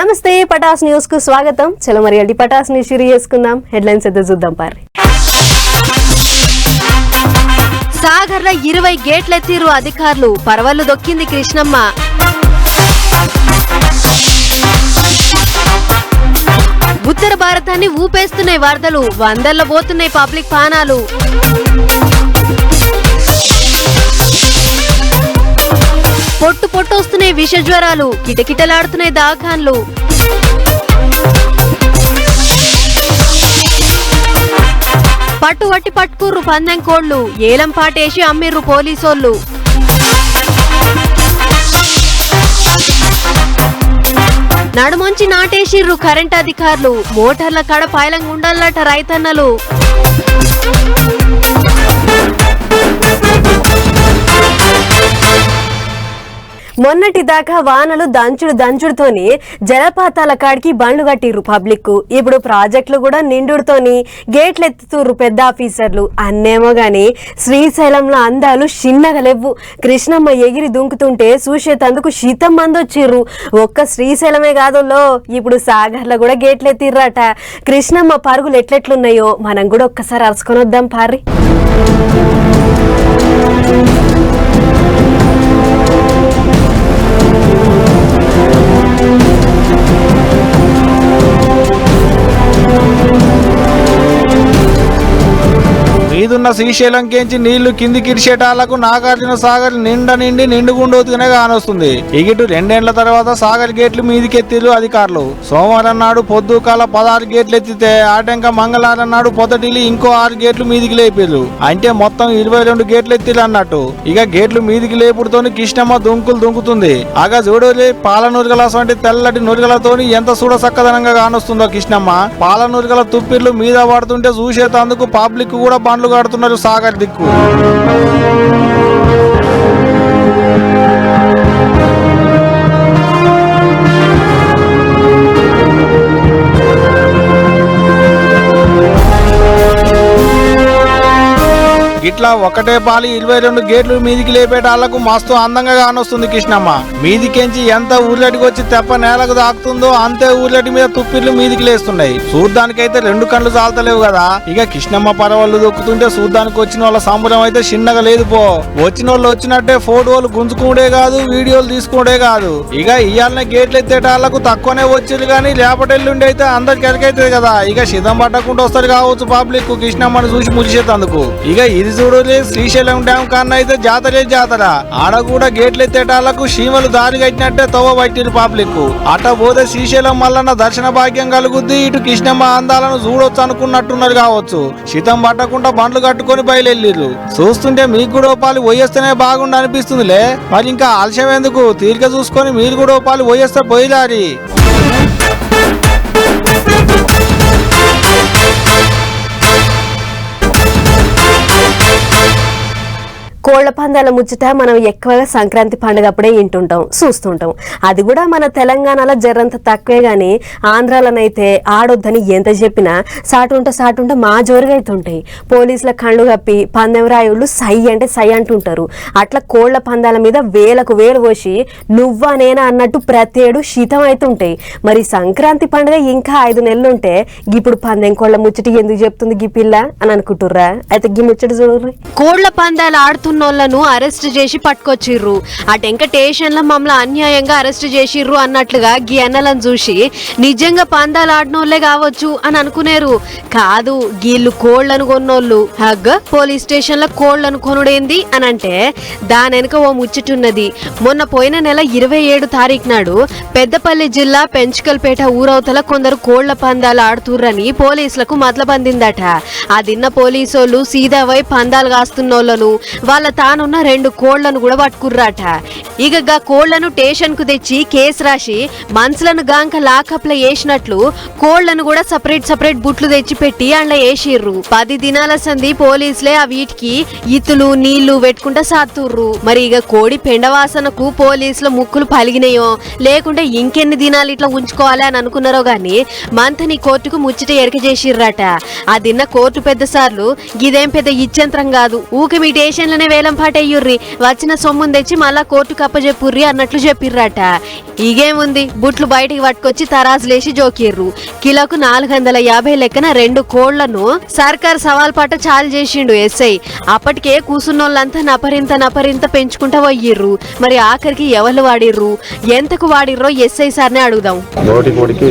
నమస్తే పటాస్ న్యూస్ కు స్వాగతం. చలో మరి అల్టి పటాస్ ని షురు చేసుకుందాం. హెడ్లైన్స్ అయితే చూద్దాం పారి. సాగర్ల 20 గేట్లెత్తిరు అధికారులు, పరవళ్లు దొక్కింది కృష్ణమ్మ. ఉత్తర భారతాన్ని ఊపేస్తున్నాయి వరదలు, వందల్లో పోతున్నాయి పబ్లిక్ పానాలు. పొట్టు పొట్టు వస్తున్నాయి విష జ్వరాలు, కిటకిటలాడుతున్నాయి దాఖాన్లు. పట్టుబట్టి పట్టుకుర్రు పందెం కోళ్లు, ఏలం పాటేసి అమ్మిర్రు పోలీసోళ్లు. నడుమొంచి నాటేసిర్రు కరెంట్ అధికారులు, మోటార్ల కడ పాయలంగా ఉండాలట రైతన్నలు. మొన్నటి దాకా వానలు దంచుడుతోని జలపాతాల కాడికి బండ్లు కట్టిర్రు పబ్లిక్. ఇప్పుడు ప్రాజెక్టులు కూడా నిండుడుతోని గేట్లు ఎత్తుతుర్రు పెద్ద ఆఫీసర్లు. అన్నేమో గాని శ్రీశైలంలో అందాలు చిన్నగా లేవు. కృష్ణమ్మ ఎగిరి దుంకుతుంటే చూసేటందుకు శీతం మంది వచ్చిర్రు. ఒక్క శ్రీశైలమే కాదులో, ఇప్పుడు సాగర్లో కూడా గేట్లు ఎత్తిర్రట. కృష్ణమ్మ పరుగులు ఎట్లెట్లున్నాయో మనం కూడా ఒక్కసారి అరుచుకొని వద్దాం పారి. మీదున్న శ్రీశైలం కేంచి నీళ్లు కింది కిరిచేటాలకు నాగార్జున సాగర్ నిండుగుండోతుగానే కానొస్తుంది. ఇగిటు 2 ఏళ్ల తర్వాత సాగర్ గేట్లు మీదికెత్తిరు అధికారులు. సోమవారం నాడు పొద్దుకాల 16 గేట్లు ఎత్తితే ఆటంక మంగళవారం నాడు పొద్దుటిల్లి ఇంకో 6 గేట్లు మీదికి లేపిర్రు. అంటే మొత్తం 22 గేట్లు ఎత్తిరు అన్నట్టు. ఇక గేట్లు మీదికి లేపుడుతోని కృష్ణమ్మ దుంకుతుంది. ఆగా చూడలే పాల నురగల వంటి తెల్లటి నురగలతోని ఎంత చూడ చక్కదనంగా కానొస్తుందో కృష్ణమ్మ. పాల నురగల తుప్పిర్లు మీద పడుతుంటే చూసేటందుకు పబ్లిక్ కూడా బండ్లు కడుతున్నారు సాగర్ దిక్కు. ఇట్లా ఒకటే పాలి 22 గేట్లు మీదికి లేపేటాళ్లకు మస్తు అందంగా కానొస్తుంది కృష్ణమ్మ. మీదికెంచి ఎంత ఊర్లటికి వచ్చి తెప్ప నేలకు దాకుతుందో అంతే ఊర్లటి మీద తుప్పిర్లు మీదికి లేస్తున్నాయి. చూడ్డానికైతే 2 కళ్ళు చాలతలేవు కదా. ఇక కృష్ణమ్మ పరవళ్ళు దొక్కుతుంటే చూడ్డానికి వచ్చిన వాళ్ళ సంబరం అయితే చిన్నగా లేదు పో. వచ్చిన వాళ్ళు వచ్చినట్టే ఫోటోలు గుంజుకుండే కాదు, వీడియోలు తీసుకుంటే కాదు. ఇక ఇయాలనే గేట్లు ఎత్తేటాళ్లకు తక్కువనే వచ్చిరు కానీ లేపటెల్లుండి అయితే అందరికి ఎరకైతుంది కదా. ఇక శితం పట్టకుండా వస్తారు కావచ్చు పబ్లిక్ కృష్ణమ్మని చూసి మురిసేటందుకు. ఇక ఇది చూడలే శ్రీశైలం డ్యాం కన్నా అయితే జాతర ఆడ కూడా గేట్లు ఎత్తేటాళ్లకు సీమలు దారి కట్టినట్టే తవ్వ పట్టిరు పబ్లిక్. అట పోతే శ్రీశైలం మల్లన్న దర్శన భాగ్యం కలుగుద్ది, ఇటు కృష్ణమ్మ అందాలను చూడొచ్చు అనుకున్నట్టున్నారు కావచ్చు. శీతం పట్టకుండా బండ్లు కట్టుకొని బయలుదేరిర్రు. చూస్తుంటే మీకు కూడా పాలు పోయేస్తేనే బాగుండు అనిపిస్తుందిలే. మరి ఇంకా ఆలస్యం ఎందుకు, తీరిక చూసుకొని మీరు కూడా పాలు పోయేస్తే పోయిదారి. కోళ్ల పందాల ముచ్చట మనం ఎక్కువగా సంక్రాంతి పండుగ అప్పుడే వింటుంటాం, చూస్తుంటాం. అది కూడా మన తెలంగాణలో జరంత తక్కువే గాని ఆంధ్రాలోనైతే ఆడొద్దని ఎంత చెప్పినా సాటుంట మా జోరుగా అవుతుంటాయి. పోలీసుల కళ్ళు కప్పి పందెం రాయుళ్ళు సై అంటే సై అంటుంటారు. అట్లా కోళ్ల పందాల మీద వేలకు వేలు పోసి నువ్వా నేనా అన్నట్టు ప్రతి ఏడు శీతం అవుతుంటాయి. మరి సంక్రాంతి పండుగ ఇంకా 5 నెలలుంటే ఇప్పుడు పందెం కోళ్ల ముచ్చట ఎందుకు చెప్తుంది గీ పిల్ల అని అనుకుంటుర్రా? అయితే గీ ముచ్చట చూడరు. కోళ్ల పందాలు ఆడుతున్నోళ్లను అరెస్ట్ చేసి పట్టుకొచ్చిర్రు. అటెంక స్టేషన్ లో మమ్మల్ని అన్యాయంగా అరెస్ట్ చేసిర్రు అన్నట్లుగా గీ అన్నలను చూసి నిజంగా పందాలు ఆడినోళ్లే కావచ్చు అని అనుకునేరు. కాదు, గీళ్ళు కోళ్లను కొన్నోళ్ళు. హగ్గ పోలీస్ స్టేషన్ లో కోళ్లను కొనుడేంది అని అంటే దాని వెనుక ఓ ముచ్చటున్నది. మొన్న పోయిన నెల 27 తారీఖు నాడు పెద్దపల్లి జిల్లా పెంచుకల్పేట ఊరవతల కొందరు కోళ్ల పందాలు ఆడుతుర్రని పోలీసులకు మతలబందిందట. అదిన్న పోలీసోళ్లు సీదావై పందాలు కాస్తున్నోళ్లను వాళ్ళ తానున్న 2 కోళ్లను కూడా పట్టుకుర్రాట. ఇక గా కోళ్లను స్టేషన్ కు తెచ్చి కేసు రాసి మనుషులను గాంక లాకప్ లో వేసినట్లు కోళ్లను కూడా సపరేట్ బుట్లు తెచ్చి పెట్టి అండ్ల వేసిర్రు. 10 దినాల సంది పోలీసులే ఆ వీటికి ఇత్తులు నీళ్లు పెట్టుకుంటా సాత్తుర్రు. మరి ఇక కోడి పెండవాసనకు పోలీసులు ముక్కులు పలిగినాయో లేకుంటే ఇంకెన్ని దినాలు ఇట్లా ఉంచుకోవాలి అని అనుకున్నారో గాని మంతని కోర్టుకు ముచ్చట ఎరక చేసిర్రట. అదిన్న కోర్టు పెద్ద సార్లు గిదేం పెద్ద ఇచ్చంత్రం కాదు, ఊక మీ స్టేషన్లనే వేలం పాటయ్యుర్రి, వచ్చిన సొమ్మును తెచ్చి మళ్ళా కోర్టుకు అప్పచెప్పుర్రి అన్నట్లు చెప్పిర్రట. ఇగేముంది, బుట్లు బయటికి పట్టుకొచ్చి తరాజులేసి జోకిర్రు. కిలోకు 450 లెక్కన 2 కోళ్లను సర్కార్ సవాల్ పాట చాలు చేసిండు ఎస్ఐ. అప్పటికే కూసున్నోళ్ళంతా నపరింత పెంచుకుంటా పోయిర్రు. మరి ఆఖరికి ఎవరు వాడిర్రు, ఎంతకు వాడిర్రో ఎస్ఐ సార్నే అడుగుదాం. నోటి కోడికి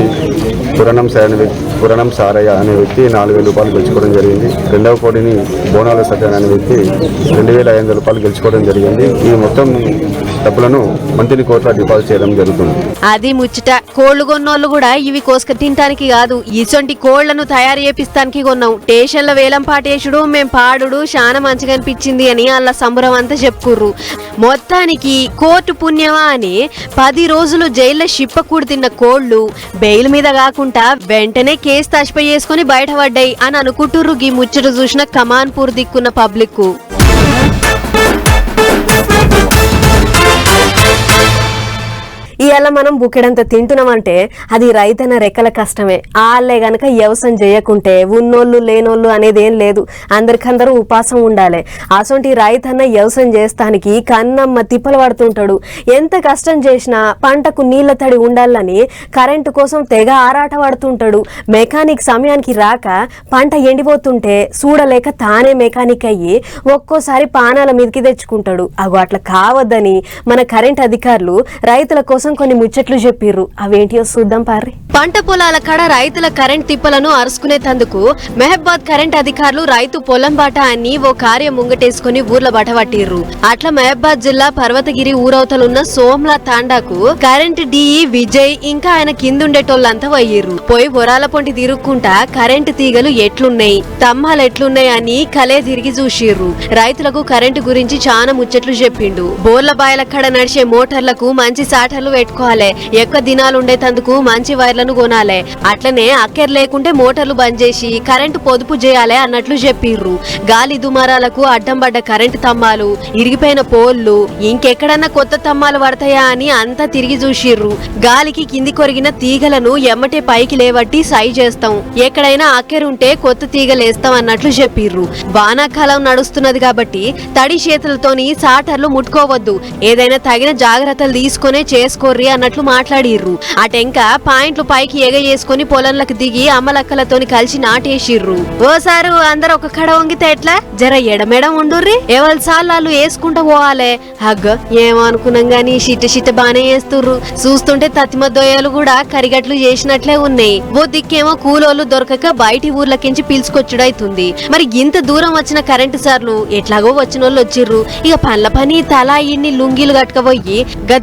పురాణం సారయ్య అనే వ్యక్తి 4,000 రూపాయలు గెలుచుకోవడం జరిగింది. రెండవ కోడిని బోనాల సత్యాన్ని అనే వ్యక్తి 2,500 రూపాయలు గెలుచుకోవడం జరిగింది. ఈ మొత్తం డబ్బులను మంత్లీ కోర్టులో డిపాజిట్ చేయడం జరుగుతుంది. అది ముచ్చట. కోళ్లు కొన్నోళ్ళు కూడా ఇవి కోసుక తినటానికి కాదు, ఇసొంటి కోళ్లను తయారు చేపిస్తానికి కొన్నాం. స్టేషన్ల వేలం పాటేసుడు, మేం పాడుడు చాలా మంచిగా అనిపించింది అని అలా సంబరం అంతా చెప్పుకుర్రు. మొత్తానికి కోర్టు పుణ్యమా అని 10 రోజులు జైల్లో షిప్పకూడు తిన్న కోళ్లు బెయిల్ మీద కాకుండా వెంటనే కేసు తష్పై చేసుకుని బయటపడ్డాయి అని అనుకుంటుర్రు ఈ ముచ్చట చూసిన కమాన్పూర్ దిక్కున్న పబ్లిక్. ఇవాళ మనం బుక్కెడంత తింటున్నామంటే అది రైతన్న రెక్కల కష్టమే. వాళ్ళే గనక వ్యవసాయం చేయకుంటే ఉన్నోళ్ళు లేనోళ్ళు అనేది ఏం లేదు, అందరికందరూ ఉపాసం ఉండాలి. అసొంటి రైతన్న వ్యవసాయం చేస్తానికి కన్నమ్మ తిప్పలు పడుతుంటాడు. ఎంత కష్టం చేసినా పంటకు నీళ్ల తడి ఉండాలని కరెంటు కోసం తెగ ఆరాట పడుతుంటాడు. మెకానిక్ సమయానికి రాక పంట ఎండిపోతుంటే చూడలేక తానే మెకానిక్ అయ్యి ఒక్కోసారి పానాల మీదకి తెచ్చుకుంటాడు. అగో అట్లా కావద్దని మన కరెంట్ అధికారులు రైతుల కోసం కొన్ని ముచ్చట్లు చెప్పిర్రు. అవేంటియో చూద్దాం పార్రి. పంట పొలాల కాడ రైతుల కరెంట్ తిప్పలను అరుచుకునేందుకు మెహబాద్ కరెంట్ అధికారులు రైతు పొలం బాట అని ఓ కార్యం ముంగటేసుకుని ఊర్ల బట పట్టిర్రు. అట్లా మెహబాద్ జిల్లా పర్వతగిరి ఊరవతలున్న సోమ్లా తాండాకు కరెంట్ డిఈ విజయ్ ఇంకా ఆయన కిందుండేటోళ్ళంతా వయ్యిర్రు. పోయి వరాల పొంటి తిరుక్కుంటా కరెంటు తీగలు ఎట్లున్నాయి, తమ్మాలు ఎట్లున్నాయి అని కలే తిరిగి చూసిర్రు. రైతులకు కరెంటు గురించి చాలా ముచ్చట్లు చెప్పిండు. బోర్ల బాయల కాడ నడిచే మోటార్లకు మంచి సాటర్లు పెట్టుకోవాలి, ఎక్కువ దినాలు ఉండేటందుకు మంచి వైర్లను కొనాలి, అట్లనే అక్కెర్ లేకుంటే మోటార్లు బంద్ చేసి కరెంటు పొదుపు చేయాలి అన్నట్లు చెప్పిర్రు. గాలి దుమారాలకు అడ్డం పడ్డ కరెంటు తమ్మాలు, ఇరిగిపోయిన పోల్లు, ఇంకెక్కడన్నా కొత్త తమ్మాలు పడతాయా అని అంతా తిరిగి చూసిర్రు. గాలికి కింది కొరిగిన తీగలను ఎమ్మటే పైకి లేవట్టి సై చేస్తాం, ఎక్కడైనా అక్కెరుంటే కొత్త తీగలేస్తాం అన్నట్లు చెప్పిర్రు. వానాకాలం నడుస్తున్నది కాబట్టి తడి చేతులతోని సాటర్లు ముట్టుకోవద్దు, ఏదైనా తగిన జాగ్రత్తలు తీసుకునే చేసుకోర్రి అన్నట్లు మాట్లాడిర్రు. ఆ టెంక పాయింట్లు పైకి ఎగయేసుకుని పొలంలకు దిగి అమ్మలక్కలతోని కలిసి నాటేసిర్రు. ఓసారు అందరు ఒక కడ వంగితే ఎట్లా, జర ఎడమెడం ఉండుర్రి, ఎవరి సార్లు వేసుకుంటూ పోవాలే. హగ్గ ఏమనుకున్నాం గాని షిట్ట బానే వేస్తుర్రు. చూస్తుంటే తత్తిమ దొయ్యలు కూడా కరిగట్లు చేసినట్లే ఉన్నాయి. ఓ దిక్కేమో కూలోళ్ళు దొరకక బయటి ఊర్లకించి పిలుచుకొచ్చుడైతుంది. మరి ఇంత దూరం వచ్చిన కరెంటు సార్లు ఎట్లాగో వచ్చినోళ్ళు వచ్చిర్రు. ఇక పనుల పని తలా ఇన్ని లుంగీలు కట్టుకపోయి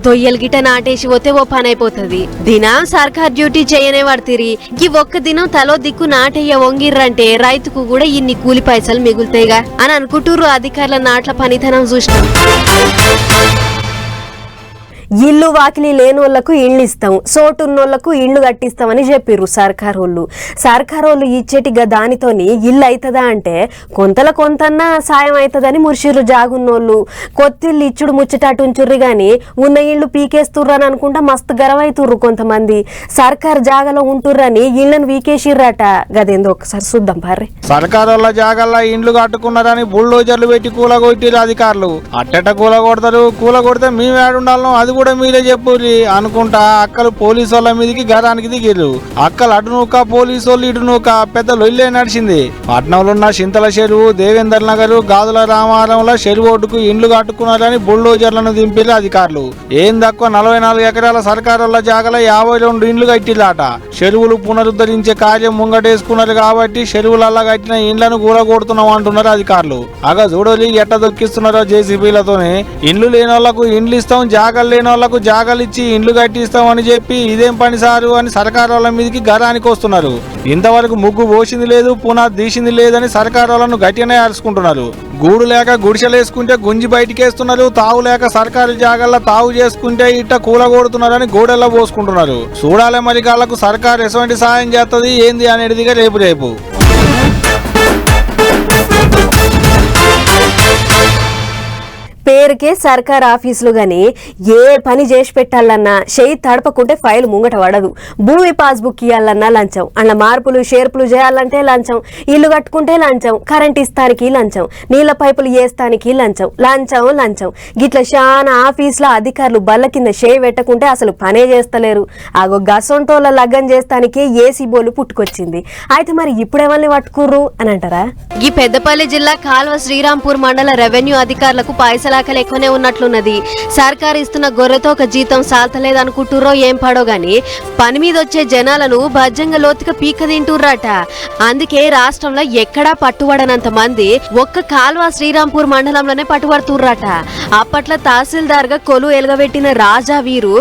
దొయ్యలు గిట నాటేసి పోతే ఓ పని అయిపోతుంది. దినం సర్కార్ డ్యూటీ చేయనే పడుతుంది. ఈ ఒక్క దినం తలో దిక్కు నాటయ్య వంగిర్రంటే రైతుకు కూడా ఇన్ని కూలి పైసలు మిగులుతాయిగా అని అనుకుంటుర్రు అధికారుల నాట్ల పనితనం చూసినాం. ఇల్లు వాకిలి లేనోళ్లకు ఇళ్ళు ఇస్తాం, సోటున్నోళ్లకు ఇళ్ళు కట్టిస్తామని చెప్పిర్రు సర్కారోళ్ళు. సర్కారోళ్ళు ఇచ్చేటిగా దానితోని ఇల్లు అవుతుందా అంటే కొంతన్నా సాయం అవుతుందని మురిసిర్రు జాగున్నోళ్ళు. కొత్తిల్లు ఇచ్చుడు ముచ్చటాటు ఉంచుర్రు గాని ఉన్న ఇళ్ళు పీకేస్తుర్రు అని అనుకుంటా మస్తు గరవైతుర్రు కొంతమంది. సర్కార్ జాగాలో ఉంటుర్రని ఇళ్లను వీకేసిర్రట. గదేందో ఒకసారి చూద్దాం పార్రి. సర్కారోళ్ళ జాగాల్లో ఇండ్లు కట్టుకున్నారని బుల్డోజర్లు పెట్టి కూలగొట్టిరు అధికారులు. అట్టెట కూలగొడతారు, కూలగొడితే మేము ఏడుండాలను అది కూడా మీరే చెప్పుర్రి అనుకుంటా అక్కలు పోలీసు వాళ్ళ మీదకి గరానికి దిగిర్రు. అక్కలు అటు నూక పోలీసు వాళ్ళు ఇటు నూక పెద్ద లొల్లే నడిచింది. పట్నంలో ఉన్న చింతల చెరువు, దేవేందర్ నగర్, గాజుల రామారంలో చెరువు ఒడ్డుకు ఇండ్లు కట్టుకున్నారని బుల్డోజర్లను దింపిర్రు అధికారులు. ఏం తక్కువ 44 ఎకరాల సర్కారోళ్ళ జాగాలో 52 ఇండ్లు కట్టిర్రాట. చెరువులు పునరుద్ధరించే కార్యం ముంగటేసుకున్నారు కాబట్టి చెరువులల్లా కట్టిన ఇండ్లను కూలగొడుతున్నాం అంటున్నారు అధికారులు. అగా చూడలి ఎట్ట దొక్కిస్తున్నారో జేసీబీలతోనే. ఇండ్లు లేని వాళ్లకు ఇండ్లు ఇస్తాం, జాగాలు లేని వాళ్లకు జాగాలు ఇచ్చి ఇండ్లు కట్టిస్తాం అని చెప్పి ఇదేం పని సారు అని సర్కారు వాళ్ళ మీదకి గరానికి వస్తున్నారు. ఇంతవరకు ముగ్గు పోసింది లేదు, పునాది తీసింది లేదని సర్కారు వాళ్ళను గట్టిగానే అరుచుకుంటున్నారు. గూడు లేక గుడిసెలేసుకుంటే గుంజి బయటికేస్తున్నారు, తావు లేక సర్కారు జాగాల్లో తావు చేసుకుంటే ఇట్ట కూలగొడుతున్నారని గోడెల్లో పోసుకుంటున్నారు. చూడాలి మరి గాళ్లకు సర్కారు ఎటువంటి సాయం చేస్తుంది ఏంది అనేదిగా రేపు. పేరు ఇప్పటికే సర్కార్ ఆఫీసులు గాని ఏ పని చేసి పెట్టాలన్నా చేయి తడపకుంటే ఫైల్ ముంగట పడదు. భూమి పాస్బుక్ ఇవ్వాలన్నా లంచం, అన్న మార్పులు షేర్పులు చేయాలంటే లంచం, ఇల్లు కట్టుకుంటే లంచం, కరెంట్ ఇస్తానికి లంచం, నీళ్ల పైపులు వేస్తానికి లంచం, లంచం లంచం. గిట్ల చాలా ఆఫీసుల అధికారులు బల్ల కింద చేయి పెట్టకుంటే అసలు పనే చేస్తలేరు. ఆగో గసొంటోళ్ళ లగ్గం చేస్తానికే ఏసీ బోలు పుట్టుకొచ్చింది. అయితే మరి ఇప్పుడేమల్ని పట్టుకుర్రు అని అంటారా? ఈ పెద్దపల్లి జిల్లా కాల్వ శ్రీరాంపూర్ మండల రెవెన్యూ అధికారులకు పైసలాకలు ఎక్కువనే ఉన్నట్లున్నది. సర్కారు ఇస్తున్న గొర్రెతో ఒక జీతం సాల్తలేదనుకుంటుర్రో ఏం పడో గాని పని మీద వచ్చే జనాలను భజ్జంగా లోతుగా పీక తింటుర్రట. అందుకే రాష్ట్రంలో ఎక్కడా పట్టుబడనంత మంది ఒక్క కాల్వ శ్రీరాంపూర్ మండలంలోనే పట్టుబడుతుర్రట. అప్పట్లో తహసీల్దార్ గా కొలు ఎలుగబెట్టిన రాజా వీరు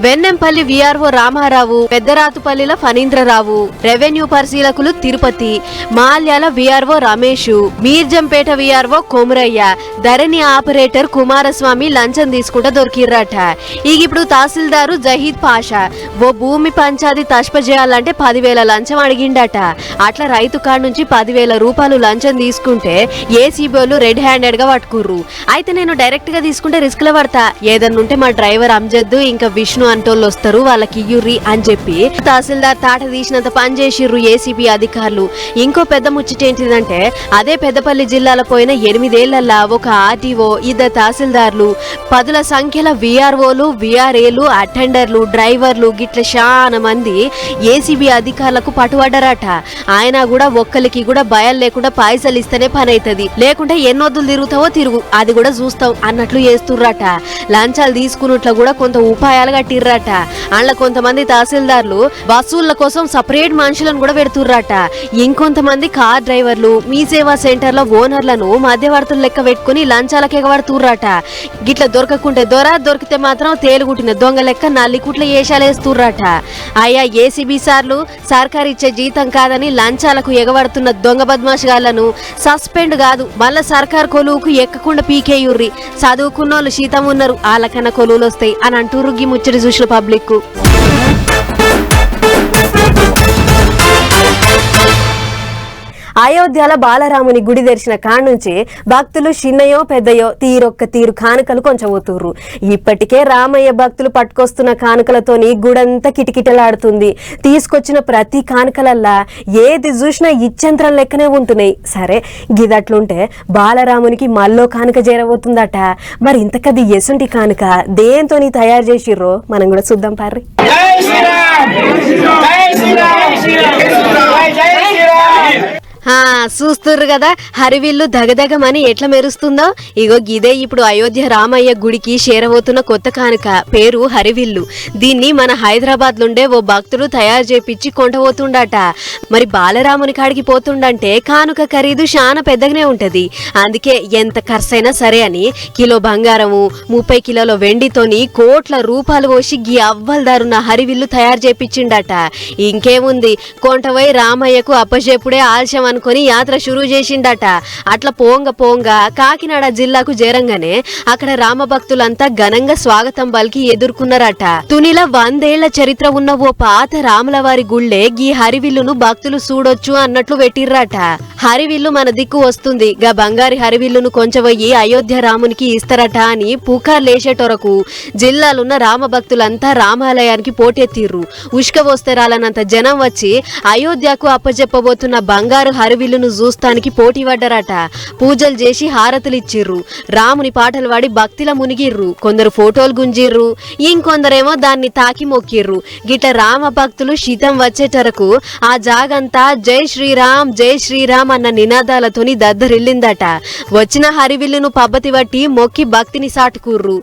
వెన్నెంపల్లి విఆర్ఓ రామారావు, పెద్దరాతుపల్లిల ఫణీంద్రరావు, రెవెన్యూ పరిశీలకులు తిరుపతి, మాల్యాల విఆర్ఓ రమేష్, మీర్జంపేట విఆర్ఓ కొమురయ్య, ధరణి ఆపరేటర్ కుమారస్వామి లంచం తీసుకుంటూ దొరికిర్రట. ఇప్పుడు తహసీల్దారు జహీద్ పాషా ఓ భూమి పంచాది తష్ప చేయాలంటే 10,000 లంచం అడిగిండట. అట్లా రైతు కాడ నుంచి 10,000 రూపాయలు లంచం తీసుకుంటే ఏసీబీలు రెడ్ హ్యాండెడ్ గా పట్టుకుర్రు. అయితే నేను డైరెక్ట్ గా తీసుకుంటే రిస్క్ లో పడతా, ఏదన్నుంటే మా డ్రైవర్ అంజద్ ఇంకా విష్ణు అంటోళ్ళు వస్తారు వాళ్ళకి ఇయ్యుర్రి అని చెప్పి తహసీల్దార్ తాట తీసినంత పని చేసిర్రు ఏసీబీ అధికారులు. ఇంకో పెద్ద ముచ్చటేంటిదంటే అదే పెద్దపల్లి జిల్లాలో పోయిన 8 ఏళ్లల్లా ఒక ఆర్టీఓ, 2 తహసీల్దార్లు, 10ల సంఖ్యల విఆర్ఓలు, విఆర్ఏలు, అటెండర్లు, డ్రైవర్లు గిట్ల చాలా మంది ఏసీబీ అధికారులకు పట్టుబడ్డారట. ఆయన కూడా ఒక్కరికి కూడా భయం లేకుండా పైసలు ఇస్తేనే పని అవుతుంది, లేకుంటే ఎన్నొద్దులు తిరుగుతావో తిరుగు అది కూడా చూస్తాం అన్నట్లు చేస్తుర్రట. లంచాలు తీసుకున్నట్లు కూడా కొంత ఉపాయాలు కట్టిర్రట. అందులో కొంతమంది తహసీల్దార్లు వసూళ్ల కోసం సపరేట్ మనుషులను కూడా పెడుతుర్రట. ఇంకొంతమంది కార్ డ్రైవర్లు, మీ సేవా సెంటర్ల ఓనర్లను మధ్యవర్తులు లెక్క పెట్టుకుని లంచాలకు ఎగబడుతుర్రట. గిట్ల దొరకకుంటే దొరికితే మాత్రం తేలుగుట్టిన దొంగ లెక్క నల్లికుట్ల ఏషాలేస్తుర్రట. అయ్యా ఏసీబీ సార్లు సర్కారు ఇచ్చే జీతం కాదని లంచాలకు ఎగబడుతున్న దొంగ బద్మాషగాళ్లను సస్పెండ్ కాదు మళ్ళా సర్కారు కొలువుకు ఎక్కకుండా పీకేయుర్రి. చదువుకున్నోళ్ళు శీతం ఉన్నారు, వాళ్ళకన్నా కొలువులు వస్తాయి అని అంటూరు. గి ముచ్చటి చూసిన పబ్లిక్ అయోధ్యల బాలరాముని గుడి తెరిచిన కాడ నుంచి భక్తులు చిన్నయో పెద్దయో తీరొక్క తీరు కానుకలు కొంచెం పోతుర్రు. ఇప్పటికే రామయ్య భక్తులు పట్టుకొస్తున్న కానుకలతోని గుడంతా కిటకిటలాడుతుంది. తీసుకొచ్చిన ప్రతి కానుకలల్లా ఏది చూసినా ఇచ్చంత్రం లెక్కనే ఉంటున్నాయి. సరే గిదట్లుంటే బాలరామునికి మల్లో కానుక చేరబోతుందట. మరి ఇంతకది ఎసుంటి కానుక దేంతోని తయారు చేసిర్రో మనం కూడా చూద్దాం పార్రి. చూస్తుర్రు కదా హరివిల్లు దగదగమని ఎట్లా మెరుస్తుందో. ఇగో గిదే ఇప్పుడు అయోధ్య రామయ్య గుడికి చేరబోతున్న కొత్త కానుక, పేరు హరివిల్లు. దీన్ని మన హైదరాబాద్ నుండే ఓ భక్తుడు తయారు చేపించి కొంటబోతుండట. మరి బాలరాముని కాడికి పోతుండంటే కానుక ఖరీదు చాలా పెద్దగానే ఉంటది. అందుకే ఎంత ఖర్చైనా సరే అని కిలో బంగారము 30 కిలోల వెండితోని కోట్ల రూపాయలు పోసి గీ అవ్వల్దారున్న హరివిల్లు తయారు చేపించిండట. ఇంకేముంది, కొంటవై రామయ్యకు అప్పచెప్పుడే ఆలస్యం అనుకొని యాత్ర షురూ చేసిండట. అట్లా పోంగ కాకినాడ జిల్లాకు చేరంగానే అక్కడ రామభక్తులంతా ఘనంగా స్వాగతం పలికి ఎదుర్కొన్నారట. తునిల 100 ఏళ్ల చరిత్ర ఉన్న ఓ పాత రాములవారి గుళ్ళే గీ హరివిల్లును భక్తులు చూడొచ్చు అన్నట్లు పెట్టిర్రట. హరివిల్లు మన దిక్కు వస్తుంది, గా బంగారి హరివిల్లును కొంచెవయ్యి అయోధ్య రామునికి ఇస్తారట అని పుకార్లేసేటొరకు జిల్లాలున్న రామభక్తులంతా రామాలయానికి పోటెత్తిర్రు. ఉష్కవోస్తే రాలనంత జనం వచ్చి అయోధ్యకు అప్పజెప్పబోతున్న బంగారు హరివిల్లును చూస్తానికి పోటీ పడ్డారట. పూజలు చేసి హారతులిచ్చిర్రు, రాముని పాటలు పాడి భక్తిలా మునిగిర్రు. కొందరు ఫోటోలు గుంజిర్రు, ఇంకొందరేమో దాన్ని తాకి మొక్కిర్రు. గిట్ల రామ భక్తులు శీతం వచ్చేటరకు ఆ జాగంతా జై శ్రీరామ్ అన్న నినాదాలతోని దద్దరిల్లిందట. వచ్చిన హరివిల్లును పబ్బతి బట్టి మొక్కి భక్తిని సాటుకుర్రు.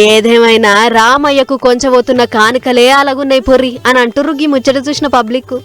ఏదేమైనా రామయ్యకు కొంచెపోతున్న కానుకలే అలాగున్నాయి పొర్రి అని అంటుర్రు. గీ ముచ్చట చూసిన పబ్లిక్.